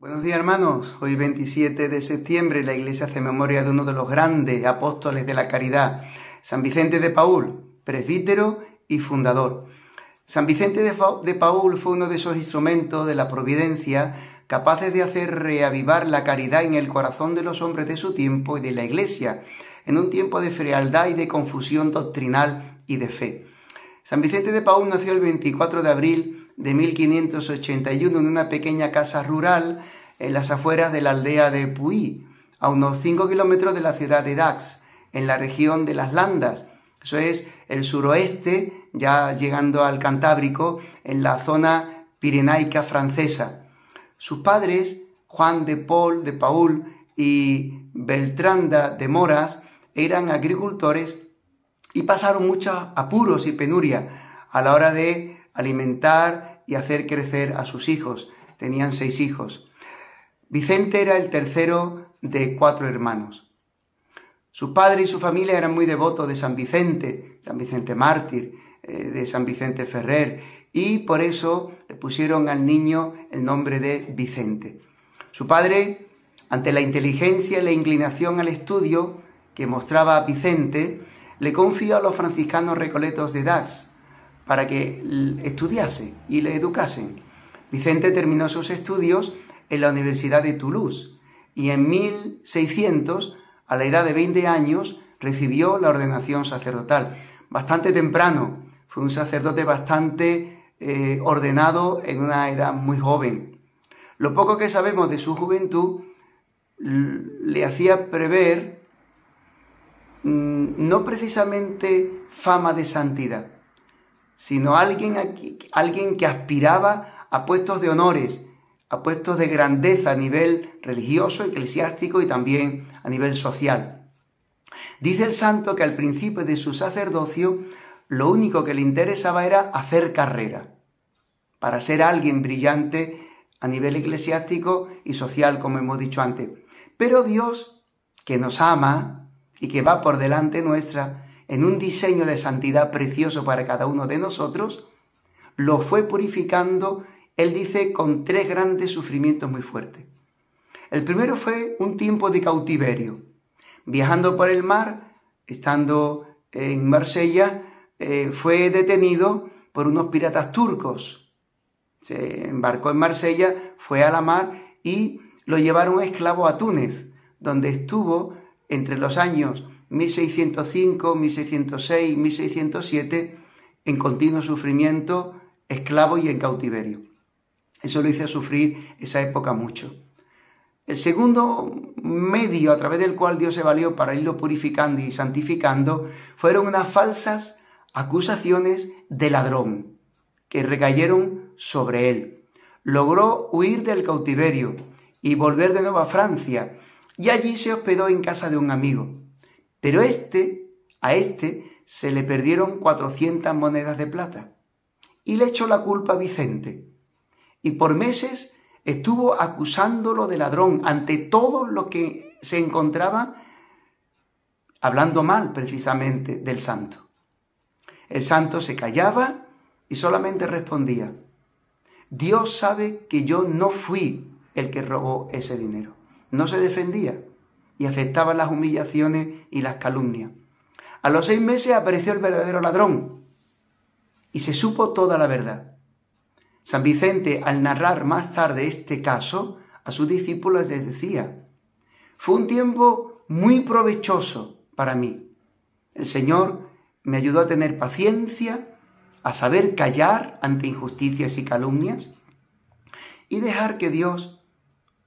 Buenos días, hermanos. Hoy 27 de septiembre la Iglesia hace memoria de uno de los grandes apóstoles de la caridad, San Vicente de Paúl, presbítero y fundador. San Vicente de Paúl fue uno de esos instrumentos de la providencia capaces de hacer reavivar la caridad en el corazón de los hombres de su tiempo y de la Iglesia, en un tiempo de frialdad y de confusión doctrinal y de fe. San Vicente de Paúl nació el 24 de abril de 1581 en una pequeña casa rural en las afueras de la aldea de Puy, a unos 5 kilómetros de la ciudad de Dax, en la región de las Landas. Eso es el suroeste, ya llegando al Cantábrico, en la zona pirenaica francesa. Sus padres, Juan de Paúl y Beltranda de Moras, eran agricultores y pasaron muchos apuros y penuria a la hora de alimentar y hacer crecer a sus hijos. Tenían 6 hijos. Vicente era el tercero de 4 hermanos. Su padre y su familia eran muy devotos de San Vicente mártir, de San Vicente Ferrer, y por eso le pusieron al niño el nombre de Vicente. Su padre, ante la inteligencia y la inclinación al estudio que mostraba a Vicente, le confió a los franciscanos recoletos de Dax para que estudiase y le educasen. Vicente terminó sus estudios en la Universidad de Toulouse y en 1600, a la edad de 20 años, recibió la ordenación sacerdotal. Bastante temprano, fue un sacerdote bastante ordenado en una edad muy joven. Lo poco que sabemos de su juventud le hacía prever no precisamente fama de santidad, sino alguien que aspiraba a puestos de honores, a puestos de grandeza a nivel religioso, eclesiástico y también a nivel social. Dice el santo que al principio de su sacerdocio lo único que le interesaba era hacer carrera, para ser alguien brillante a nivel eclesiástico y social, como hemos dicho antes. Pero Dios, que nos ama y que va por delante nuestra, en un diseño de santidad precioso para cada uno de nosotros, lo fue purificando, él dice, con 3 grandes sufrimientos muy fuertes. El primero fue un tiempo de cautiverio. Viajando por el mar, estando en Marsella, fue detenido por unos piratas turcos. Se embarcó en Marsella, fue a la mar y lo llevaron esclavo a Túnez, donde estuvo entre los años 1605, 1606, 1607 en continuo sufrimiento, esclavo y en cautiverio. Eso lo hizo sufrir esa época mucho. El segundo medio a través del cual Dios se valió para irlo purificando y santificando fueron unas falsas acusaciones de ladrón que recayeron sobre él. Logró huir del cautiverio y volver de nuevo a Francia, y allí se hospedó en casa de un amigo. Pero a este se le perdieron 400 monedas de plata y le echó la culpa a Vicente. Y por meses estuvo acusándolo de ladrón ante todos los que se encontraban, hablando mal precisamente del santo. El santo se callaba y solamente respondía: Dios sabe que yo no fui el que robó ese dinero. No se defendía y aceptaba las humillaciones y las calumnias. A los 6 meses apareció el verdadero ladrón y se supo toda la verdad. San Vicente, al narrar más tarde este caso, a sus discípulos les decía: fue un tiempo muy provechoso para mí. El Señor me ayudó a tener paciencia, a saber callar ante injusticias y calumnias y dejar que Dios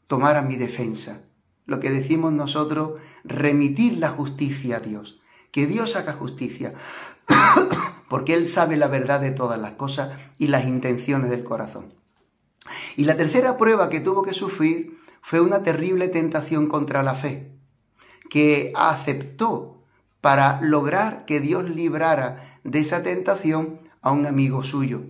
tomara mi defensa. Lo que decimos nosotros, remitir la justicia a Dios. Que Dios haga justicia, porque Él sabe la verdad de todas las cosas y las intenciones del corazón. Y la tercera prueba que tuvo que sufrir fue una terrible tentación contra la fe, que aceptó para lograr que Dios librara de esa tentación a un amigo suyo.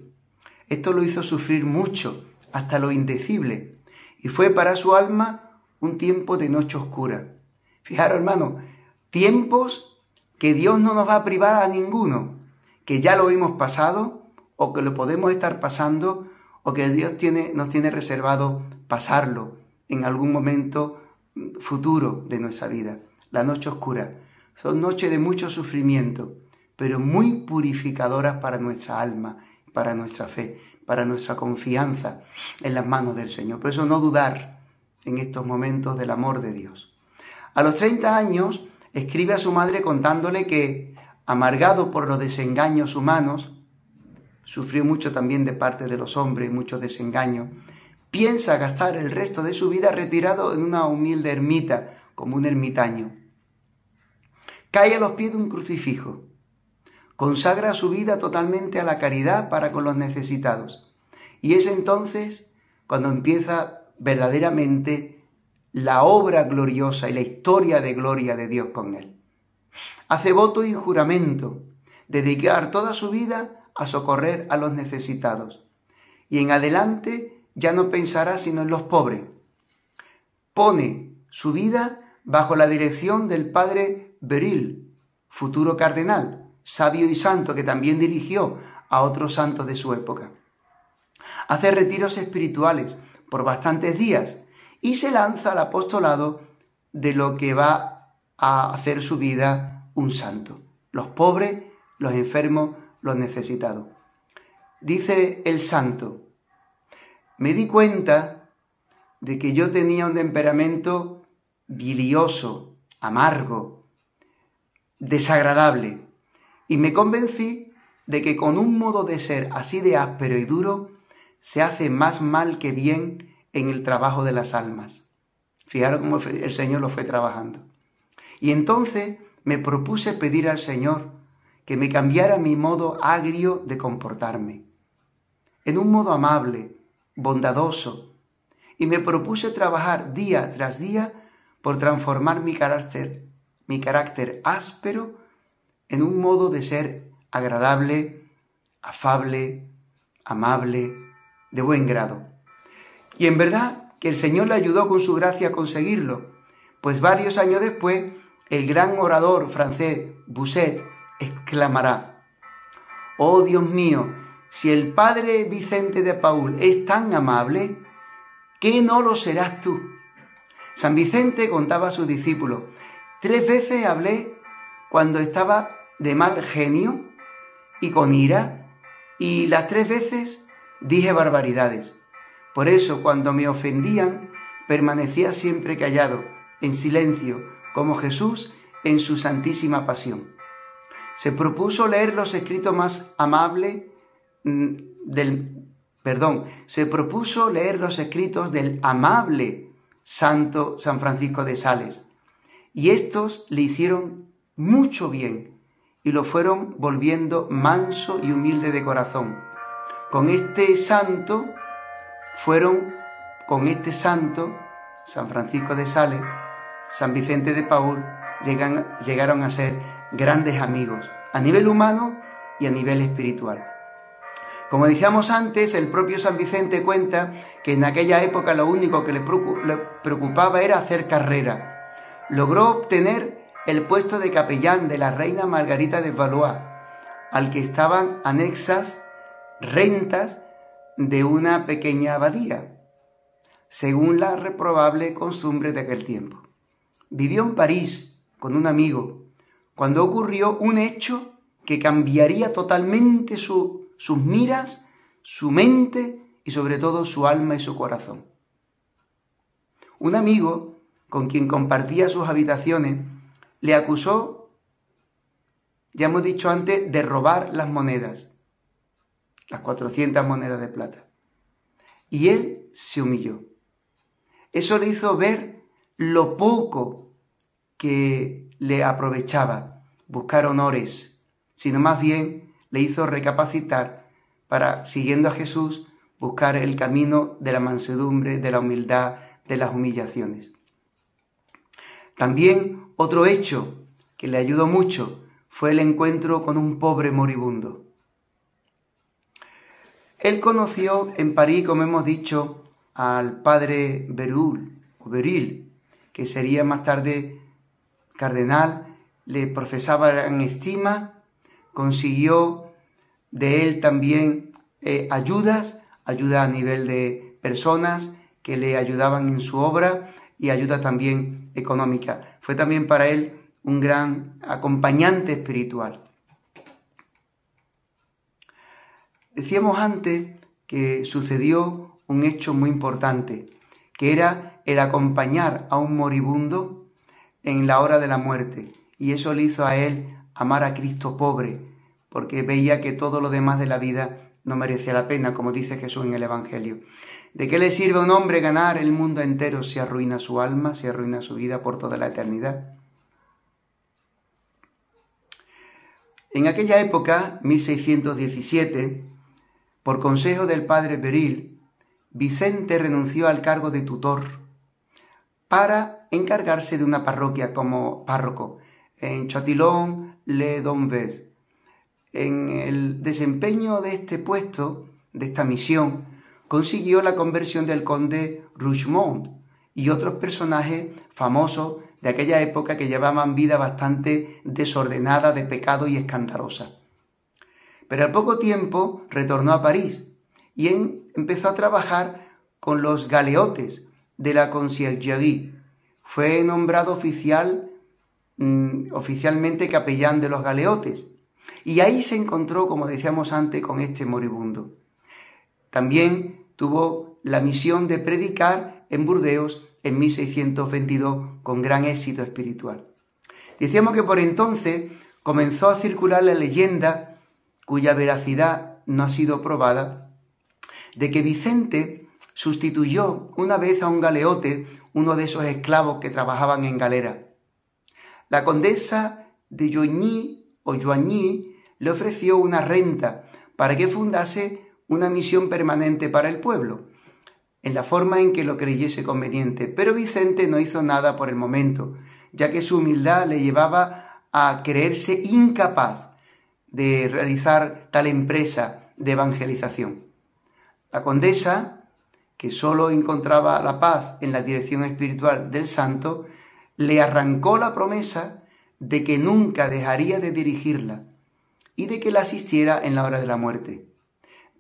Esto lo hizo sufrir mucho, hasta lo indecible, y fue para su alma un tiempo de noche oscura. Fijaros, hermano, tiempos que Dios no nos va a privar a ninguno, que ya lo hemos pasado o que lo podemos estar pasando o que Dios nos tiene reservado pasarlo en algún momento futuro de nuestra vida. La noche oscura. Son noches de mucho sufrimiento, pero muy purificadoras para nuestra alma, para nuestra fe, para nuestra confianza en las manos del Señor. Por eso no dudar en estos momentos del amor de Dios. A los 30 años escribe a su madre contándole que, amargado por los desengaños humanos, sufrió mucho también de parte de los hombres, mucho desengaño, piensa gastar el resto de su vida retirado en una humilde ermita, como un ermitaño. Cae a los pies de un crucifijo, consagra su vida totalmente a la caridad para con los necesitados. Y es entonces cuando empieza verdaderamente la obra gloriosa y la historia de gloria de Dios con él. Hace voto y juramento, dedicar toda su vida a socorrer a los necesitados. Y en adelante ya no pensará sino en los pobres. Pone su vida bajo la dirección del padre Beryl, futuro cardenal, sabio y santo, que también dirigió a otros santos de su época. Hace retiros espirituales por bastantes días y se lanza al apostolado de lo que va a hacer su vida un santo. Los pobres, los enfermos, los necesitados. Dice el santo: me di cuenta de que yo tenía un temperamento bilioso, amargo, desagradable, y me convencí de que con un modo de ser así de áspero y duro se hace más mal que bien en el trabajo de las almas. Fijaros cómo el Señor lo fue trabajando. Y entonces me propuse pedir al Señor que me cambiara mi modo agrio de comportarme en un modo amable, bondadoso, y me propuse trabajar día tras día por transformar mi carácter áspero en un modo de ser agradable, afable, amable, de buen grado. Y en verdad que el Señor le ayudó con su gracia a conseguirlo, pues varios años después el gran orador francés Bossuet exclamará: «Oh Dios mío, si el padre Vicente de Paúl es tan amable, ¿qué no lo serás tú?». San Vicente contaba a sus discípulos: 3 veces hablé cuando estaba de mal genio y con ira, y las 3 veces dije barbaridades. Por eso, cuando me ofendían, permanecía siempre callado, en silencio, como Jesús en su santísima pasión. Se propuso leer los escritos más amables se propuso leer los escritos del amable santo San Francisco de Sales, y estos le hicieron mucho bien y lo fueron volviendo manso y humilde de corazón. Con este santo, San Francisco de Sales, San Vicente de Paúl, llegaron a ser grandes amigos, a nivel humano y a nivel espiritual. Como decíamos antes, el propio San Vicente cuenta que en aquella época lo único que le preocupaba era hacer carrera. Logró obtener el puesto de capellán de la reina Margarita de Valois, al que estaban anexas rentas de una pequeña abadía, según la reprobable costumbre de aquel tiempo. Vivió en París con un amigo cuando ocurrió un hecho que cambiaría totalmente sus miras, su mente y sobre todo su alma y su corazón. Un amigo con quien compartía sus habitaciones le acusó, ya hemos dicho antes, de robar las monedas, las 400 monedas de plata. Y él se humilló. Eso le hizo ver lo poco que le aprovechaba buscar honores, sino más bien le hizo recapacitar para, siguiendo a Jesús, buscar el camino de la mansedumbre, de la humildad, de las humillaciones. También otro hecho que le ayudó mucho fue el encuentro con un pobre moribundo. Él conoció en París, como hemos dicho, al padre Beryl, que sería más tarde cardenal, le profesaba gran estima, consiguió de él también ayuda a nivel de personas que le ayudaban en su obra y ayuda también económica. Fue también para él un gran acompañante espiritual. Decíamos antes que sucedió un hecho muy importante, que era el acompañar a un moribundo en la hora de la muerte. Y eso le hizo a él amar a Cristo pobre, porque veía que todo lo demás de la vida no merecía la pena, como dice Jesús en el Evangelio. ¿De qué le sirve a un hombre ganar el mundo entero si arruina su alma, si arruina su vida por toda la eternidad? En aquella época, 1617, por consejo del padre Beril, Vicente renunció al cargo de tutor para encargarse de una parroquia como párroco en Châtillon-les-Dombes. En el desempeño de este puesto, de esta misión, consiguió la conversión del conde Rougemont y otros personajes famosos de aquella época que llevaban vida bastante desordenada, de pecado y escandalosa. Pero al poco tiempo retornó a París y empezó a trabajar con los galeotes de la Conciergerie. Fue nombrado oficialmente capellán de los galeotes. Y ahí se encontró, como decíamos antes, con este moribundo. También tuvo la misión de predicar en Burdeos en 1622 con gran éxito espiritual. Decíamos que por entonces comenzó a circular la leyenda, cuya veracidad no ha sido probada, de que Vicente sustituyó una vez a un galeote, uno de esos esclavos que trabajaban en galera. La condesa de Joigny le ofreció una renta para que fundase una misión permanente para el pueblo, en la forma en que lo creyese conveniente. Pero Vicente no hizo nada por el momento, ya que su humildad le llevaba a creerse incapaz de realizar tal empresa de evangelización. La condesa, que solo encontraba la paz en la dirección espiritual del santo, le arrancó la promesa de que nunca dejaría de dirigirla y de que la asistiera en la hora de la muerte.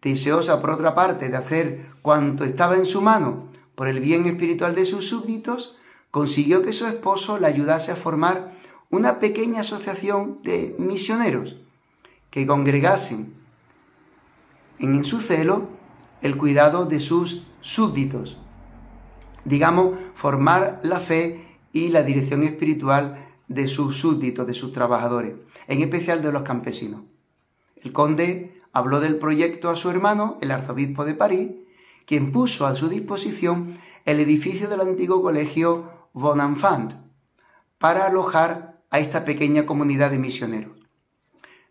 Deseosa, por otra parte, de hacer cuanto estaba en su mano por el bien espiritual de sus súbditos, consiguió que su esposo la ayudase a formar una pequeña asociación de misioneros que congregasen en su celo el cuidado de sus súbditos. Digamos, formar la fe y la dirección espiritual de sus súbditos, de sus trabajadores, en especial de los campesinos. El conde habló del proyecto a su hermano, el arzobispo de París, quien puso a su disposición el edificio del antiguo colegio Bonenfant para alojar a esta pequeña comunidad de misioneros.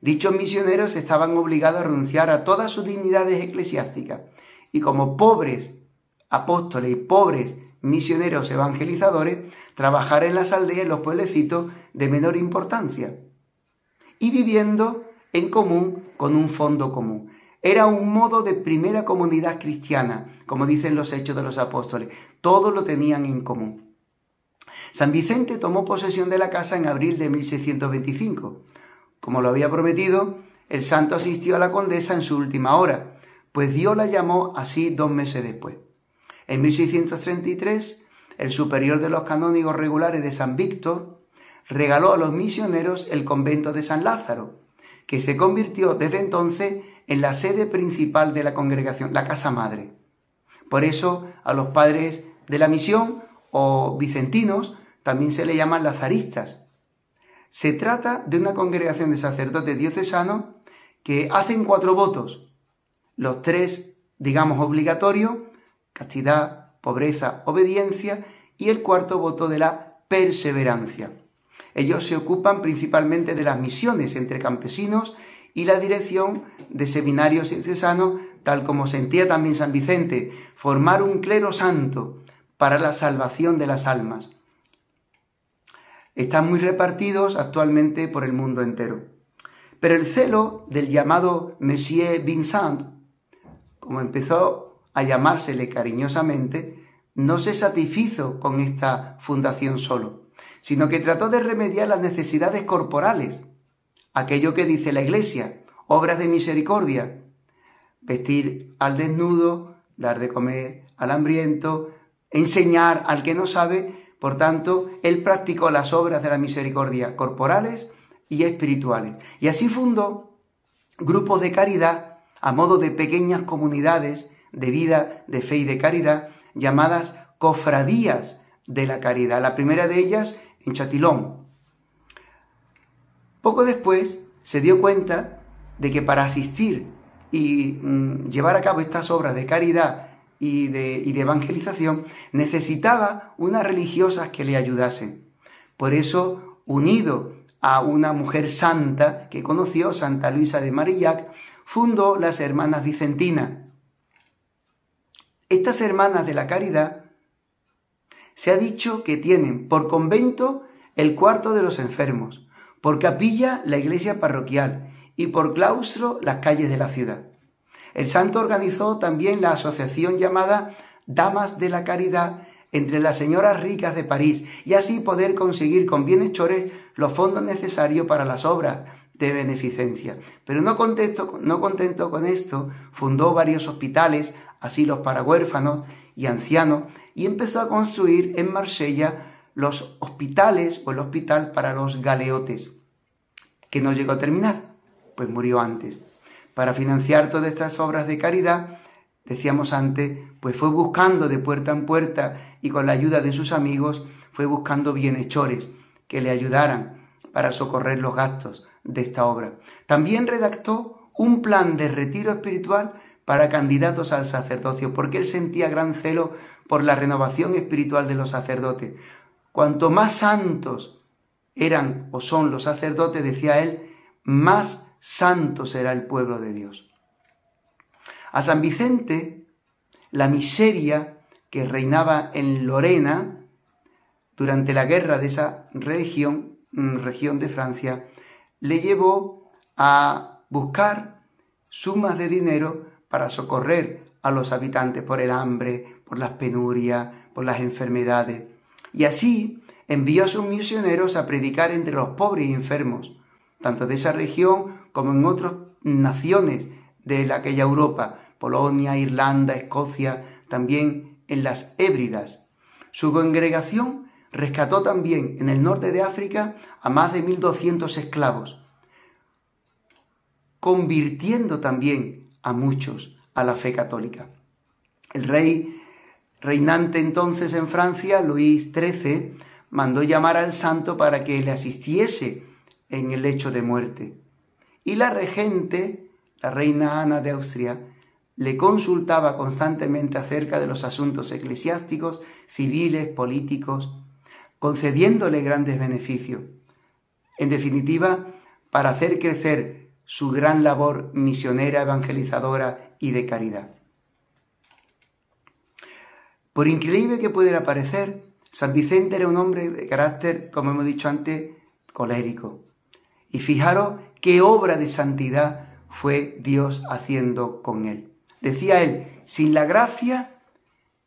Dichos misioneros estaban obligados a renunciar a todas sus dignidades eclesiásticas y como pobres apóstoles y pobres misioneros evangelizadores, trabajar en las aldeas y los pueblecitos de menor importancia y viviendo en común con un fondo común. Era un modo de primera comunidad cristiana, como dicen los Hechos de los Apóstoles. Todos lo tenían en común. San Vicente tomó posesión de la casa en abril de 1625. Como lo había prometido, el santo asistió a la condesa en su última hora, pues Dios la llamó así 2 meses después. En 1633, el superior de los canónigos regulares de San Víctor regaló a los misioneros el convento de San Lázaro, que se convirtió desde entonces en la sede principal de la congregación, la casa madre. Por eso a los padres de la misión o vicentinos también se le llaman lazaristas. Se trata de una congregación de sacerdotes diocesanos que hacen 4 votos, los 3, digamos, obligatorios: castidad, pobreza, obediencia, y el 4º voto de la perseverancia. Ellos se ocupan principalmente de las misiones entre campesinos y la dirección de seminarios diocesanos, tal como sentía también San Vicente, formar un clero santo para la salvación de las almas. Están muy repartidos actualmente por el mundo entero. Pero el celo del llamado Monsieur Vincent, como empezó a llamársele cariñosamente, no se satisfizo con esta fundación solo, sino que trató de remediar las necesidades corporales, aquello que dice la Iglesia, obras de misericordia: vestir al desnudo, dar de comer al hambriento, enseñar al que no sabe. Por tanto, él practicó las obras de la misericordia corporales y espirituales. Y así fundó grupos de caridad a modo de pequeñas comunidades de vida, de fe y de caridad, llamadas cofradías de la caridad. La primera de ellas en Chatillon. Poco después se dio cuenta de que para asistir y llevar a cabo estas obras de caridad y de evangelización, necesitaba unas religiosas que le ayudasen. Por eso, unido a una mujer santa que conoció, Santa Luisa de Marillac, fundó las Hermanas Vicentinas. Estas Hermanas de la Caridad se ha dicho que tienen por convento el cuarto de los enfermos, por capilla la iglesia parroquial y por claustro las calles de la ciudad. El santo organizó también la asociación llamada Damas de la Caridad entre las señoras ricas de París y así poder conseguir con bienhechores los fondos necesarios para las obras de beneficencia. Pero no contento con esto, fundó varios hospitales, asilos para huérfanos y ancianos y empezó a construir en Marsella los hospitales o el hospital para los galeotes, que no llegó a terminar, pues murió antes. Para financiar todas estas obras de caridad, decíamos antes, pues fue buscando de puerta en puerta y con la ayuda de sus amigos fue buscando bienhechores que le ayudaran para socorrer los gastos de esta obra. También redactó un plan de retiro espiritual para candidatos al sacerdocio, porque él sentía gran celo por la renovación espiritual de los sacerdotes. Cuanto más santos eran o son los sacerdotes, decía él, más santo será el pueblo de Dios. A San Vicente, la miseria que reinaba en Lorena durante la guerra de esa región de Francia, le llevó a buscar sumas de dinero para socorrer a los habitantes por el hambre, por las penurias, por las enfermedades. Y así envió a sus misioneros a predicar entre los pobres y enfermos, tanto de esa región como en otras naciones de aquella Europa, Polonia, Irlanda, Escocia, también en las Hébridas. Su congregación rescató también en el norte de África a más de 1.200 esclavos, convirtiendo también a muchos a la fe católica. El rey reinante entonces en Francia, Luis XIII, mandó llamar al santo para que le asistiese en el lecho de muerte. Y la regente, la reina Ana de Austria, le consultaba constantemente acerca de los asuntos eclesiásticos, civiles, políticos, concediéndole grandes beneficios. En definitiva, para hacer crecer su gran labor misionera, evangelizadora y de caridad. Por increíble que pudiera parecer, San Vicente era un hombre de carácter, como hemos dicho antes, colérico. Y fijaros qué obra de santidad fue Dios haciendo con él. Decía él, sin la gracia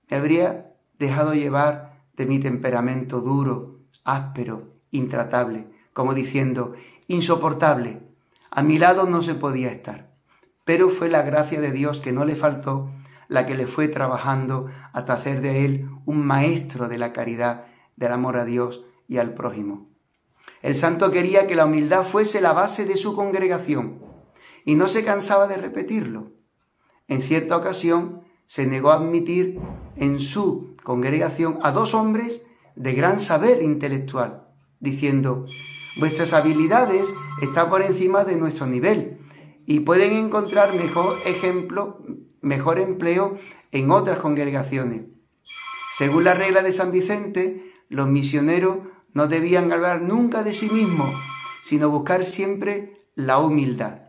me habría dejado llevar de mi temperamento duro, áspero, intratable, como diciendo, insoportable, a mi lado no se podía estar. Pero fue la gracia de Dios que no le faltó, la que le fue trabajando hasta hacer de él un maestro de la caridad, del amor a Dios y al prójimo. El santo quería que la humildad fuese la base de su congregación y no se cansaba de repetirlo. En cierta ocasión se negó a admitir en su congregación a 2 hombres de gran saber intelectual, diciendo, vuestras habilidades están por encima de nuestro nivel y pueden encontrar mejor empleo en otras congregaciones. Según la regla de San Vicente, los misioneros no debían hablar nunca de sí mismos, sino buscar siempre la humildad.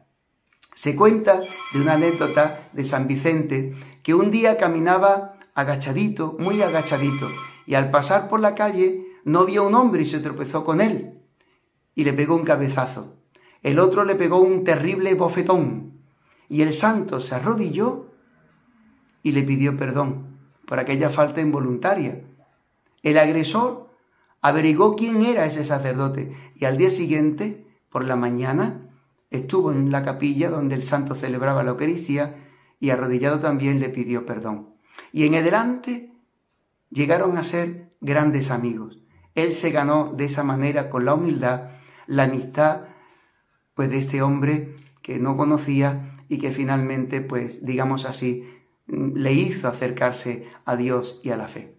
Se cuenta de una anécdota de San Vicente que un día caminaba agachadito, muy agachadito, y al pasar por la calle no vio a un hombre y se tropezó con él y le pegó un cabezazo. El otro le pegó un terrible bofetón y el santo se arrodilló y le pidió perdón por aquella falta involuntaria. El agresor averiguó quién era ese sacerdote y al día siguiente, por la mañana, estuvo en la capilla donde el santo celebraba la Eucaristía y arrodillado también le pidió perdón. Y en adelante llegaron a ser grandes amigos. Él se ganó de esa manera, con la humildad, la amistad pues de este hombre que no conocía y que finalmente, pues digamos así, le hizo acercarse a Dios y a la fe.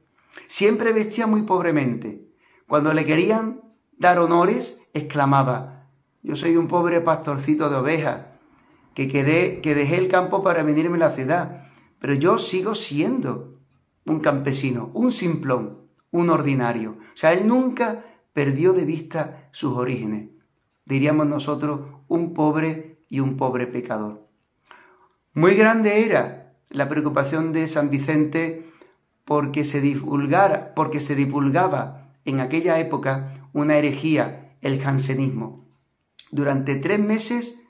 Siempre vestía muy pobremente. Cuando le querían dar honores, exclamaba: yo soy un pobre pastorcito de ovejas, que dejé el campo para venirme a la ciudad, pero yo sigo siendo un campesino, un simplón, un ordinario. O sea, él nunca perdió de vista sus orígenes. Diríamos nosotros, un pobre y un pobre pecador. Muy grande era la preocupación de San Vicente porque se divulgaba en aquella época una herejía, el jansenismo. Durante 3 meses,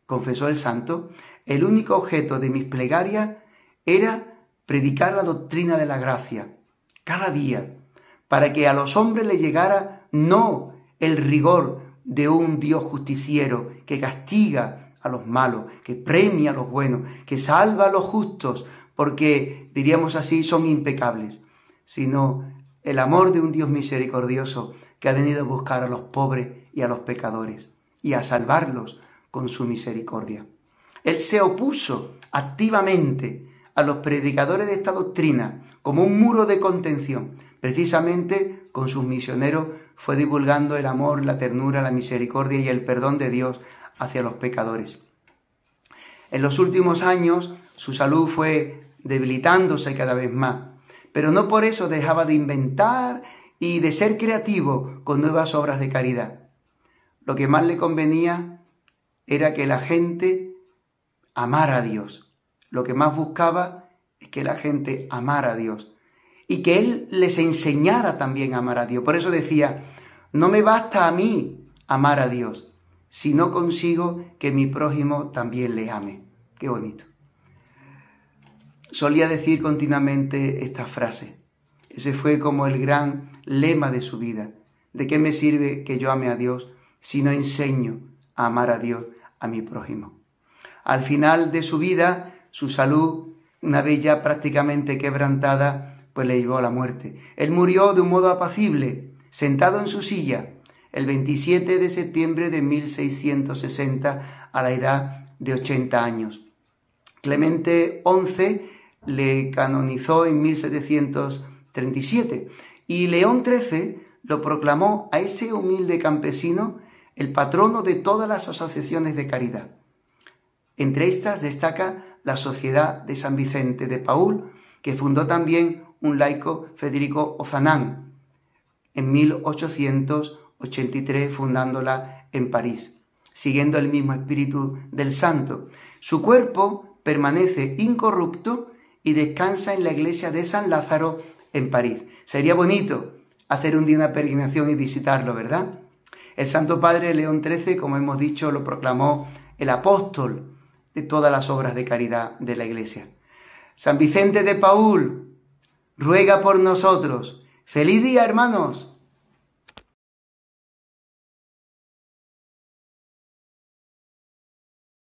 confesó el santo, el único objeto de mis plegarias era predicar la doctrina de la gracia, cada día, para que a los hombres les llegara no el rigor de un Dios justiciero que castiga a los malos, que premia a los buenos, que salva a los justos, porque, diríamos así, son impecables, sino el amor de un Dios misericordioso que ha venido a buscar a los pobres y a los pecadores y a salvarlos con su misericordia. Él se opuso activamente a los predicadores de esta doctrina como un muro de contención. Precisamente con sus misioneros fue divulgando el amor, la ternura, la misericordia y el perdón de Dios hacia los pecadores. En los últimos años su salud fue debilitándose cada vez más, pero no por eso dejaba de inventar y de ser creativo con nuevas obras de caridad. Lo que más le convenía era que la gente amara a Dios. Lo que más buscaba es que la gente amara a Dios y que Él les enseñara también a amar a Dios. Por eso decía: no me basta a mí amar a Dios, si no consigo que mi prójimo también le ame. Qué bonito. Solía decir continuamente esta frase. Ese fue como el gran lema de su vida. ¿De qué me sirve que yo ame a Dios si no enseño a amar a Dios, a mi prójimo? Al final de su vida, su salud, una vez ya prácticamente quebrantada, pues le llevó a la muerte. Él murió de un modo apacible, sentado en su silla, el 27 de septiembre de 1660, a la edad de 80 años. Clemente XI le canonizó en 1737 y León XIII lo proclamó a ese humilde campesino el patrono de todas las asociaciones de caridad. Entre estas destaca la Sociedad de San Vicente de Paúl, que fundó también un laico, Federico Ozanam, en 1883, fundándola en París, siguiendo el mismo espíritu del santo. Su cuerpo permanece incorrupto y descansa en la iglesia de San Lázaro en París. Sería bonito hacer un día una peregrinación y visitarlo, ¿verdad? El Santo Padre León XIII, como hemos dicho, lo proclamó el apóstol de todas las obras de caridad de la Iglesia. San Vicente de Paúl, ruega por nosotros. ¡Feliz día, hermanos!